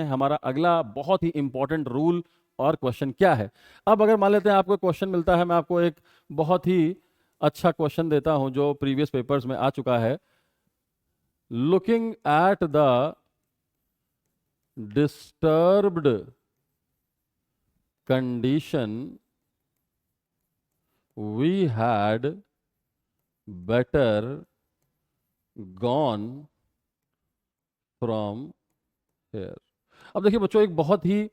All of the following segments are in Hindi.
हमारा अगला बहुत ही इंपॉर्टेंट रूल और क्वेश्चन क्या है। अब अगर मान लेते हैं आपको क्वेश्चन मिलता है, मैं आपको एक बहुत ही अच्छा क्वेश्चन देता हूं जो प्रीवियस पेपर्स में आ चुका है। Looking at the disturbed condition we had better gone from here. अब देखिए बच्चों, एक बहुत ही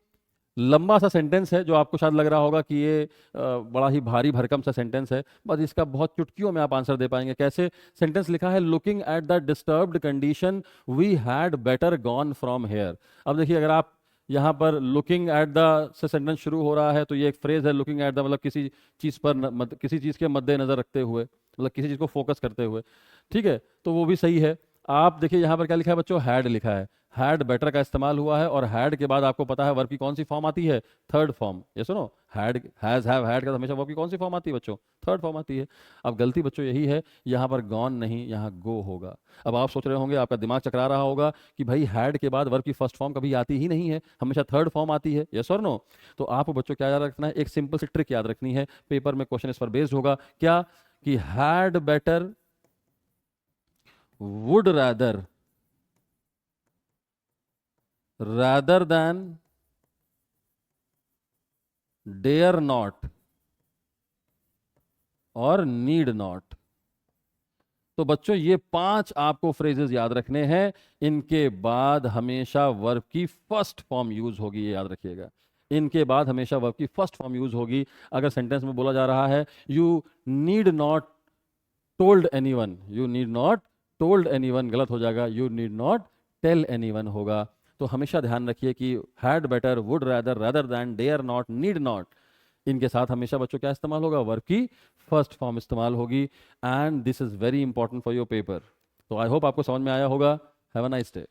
लंबा सा सेंटेंस है जो आपको शायद लग रहा होगा कि ये बड़ा ही भारी भरकम सा सेंटेंस है, बस इसका बहुत चुटकियों में आप आंसर दे पाएंगे। कैसे? सेंटेंस लिखा है looking at the disturbed condition we had better gone from here. अब देखिए, अगर आप यहाँ पर लुकिंग एट द से सेंटेंस शुरू हो रहा है तो ये एक फ्रेज है, लुकिंग एट द मतलब किसी चीज़ पर किसी चीज़ के मद्देनजर रखते हुए, मतलब किसी चीज़ को फोकस करते हुए। ठीक है, तो वो भी सही है। आप देखिए यहाँ पर क्या लिखा है बच्चों, हैड लिखा है। हैड बेटर का इस्तेमाल हुआ है और हैड के बाद आपको पता है वर्ब की कौन सी फॉर्म आती है? Third form. ये सुनो, हैड, हैज, हैव, हैड का तो हमेशा वर्ब की कौन सी फॉर्म आती है बच्चों? थर्ड फॉर्म आती है। अब गलती बच्चों यही है, यहाँ पर गॉन नहीं, यहाँ गो होगा। अब आप सोच रहे होंगे, आपका दिमाग चकरा रहा होगा कि भाई हैड के बाद वर्ब की फर्स्ट फॉर्म कभी आती ही नहीं है, हमेशा थर्ड फॉर्म आती है। यस और नो? तो आपको बच्चों क्या याद रखना है? एक सिंपल सी ट्रिक याद रखनी है, पेपर में क्वेश्चन इस पर बेस्ड होगा। क्या? कि had better, would rather, rather than, dare not और नीड नॉट। तो बच्चों ये 5 आपको फ्रेजेस याद रखने हैं। इनके बाद हमेशा वर्ब की फर्स्ट फॉर्म यूज होगी, ये याद रखिएगा। इनके बाद हमेशा वर्ब की फर्स्ट फॉर्म यूज होगी। अगर सेंटेंस में बोला जा रहा है you need not told anyone, you need not told anyone, गलत हो जाएगा, you need not tell anyone होगा। तो हमेशा ध्यान रखिए कि had better, would rather, rather than, dare not, need not, इनके साथ हमेशा बच्चों क्या इस्तेमाल होगा? वर्ब की फर्स्ट फॉर्म इस्तेमाल होगी। And this is very important for your paper. तो आई होप आपको समझ में आया होगा। Have a nice day.